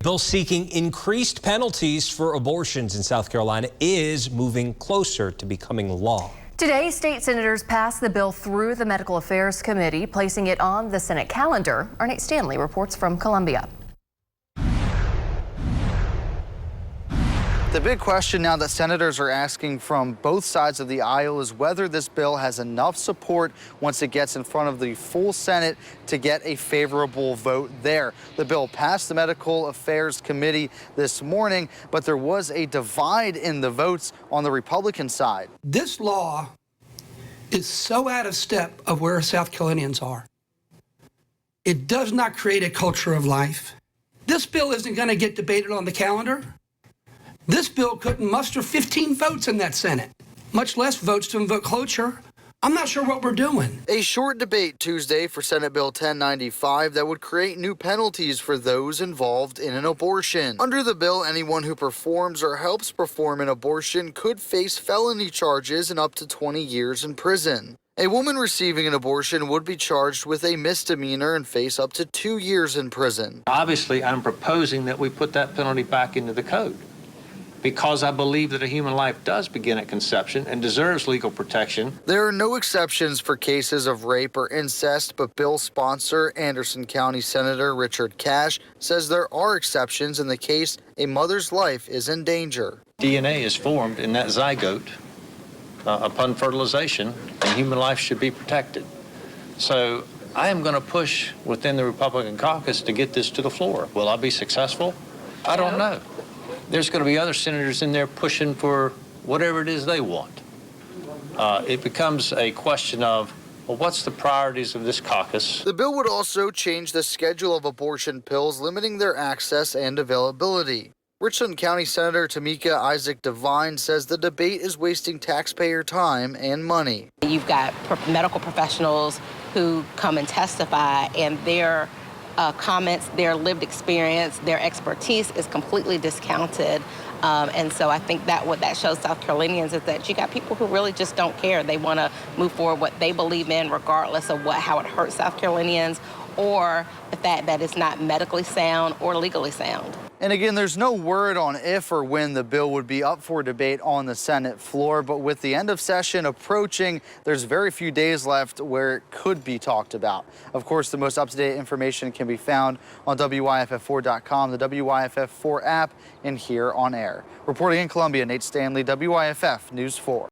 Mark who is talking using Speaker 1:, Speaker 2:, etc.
Speaker 1: Bill seeking increased penalties for abortions in South Carolina is moving closer to becoming law.
Speaker 2: Today, state senators passed the bill through the Medical Affairs Committee, placing it on the Senate calendar. Our Nate Stanley reports from Columbia.
Speaker 3: The big question now that senators are asking from both sides of the aisle is whether this bill has enough support once it gets in front of the full Senate to get a favorable vote there. The bill passed the Medical Affairs Committee this morning, but there was a divide in the votes on the Republican side.
Speaker 4: This law is so out of step of where South Carolinians are. It does not create a culture of life. This bill isn't going to get debated on the calendar. This bill couldn't muster 15 votes in that Senate, much less votes to invoke cloture. I'm not sure what we're doing.
Speaker 3: A short debate Tuesday for Senate Bill 1095 that would create new penalties for those involved in an abortion. Under the bill, anyone who performs or helps perform an abortion could face felony charges and up to 20 years in prison. A woman receiving an abortion would be charged with a misdemeanor and face up to 2 years in prison.
Speaker 5: Obviously, I'm proposing that we put that penalty back into the code, because I believe that a human life does begin at conception and deserves legal protection.
Speaker 3: There are no exceptions for cases of rape or incest, but bill sponsor Anderson County Senator Richard Cash says there are exceptions in the case a mother's life is in danger.
Speaker 5: DNA is formed in that zygote upon fertilization, and human life should be protected. So I am going to push within the Republican caucus to get this to the floor. Will I be successful? I don't know. There's going to be other senators in there pushing for whatever it is they want. It becomes a question of, well, what's the priorities of this caucus?
Speaker 3: The bill would also change the schedule of abortion pills, limiting their access and availability. Richland County Senator Tamika Isaac Devine says the debate is wasting taxpayer time and money.
Speaker 6: You've got medical professionals who come and testify, and their comments, their lived experience, their expertise is completely discounted. And so I think that what that shows South Carolinians is that you got people who really just don't care. They want to move forward what they believe in, regardless of how it hurts South Carolinians, or the fact that it's not medically sound or legally sound.
Speaker 3: And again, there's no word on if or when the bill would be up for debate on the Senate floor, but with the end of session approaching, there's very few days left where it could be talked about. Of course, the most up-to-date information can be found on WYFF4.com, the WYFF4 app, and here on air. Reporting in Columbia, Nate Stanley, WYFF News 4.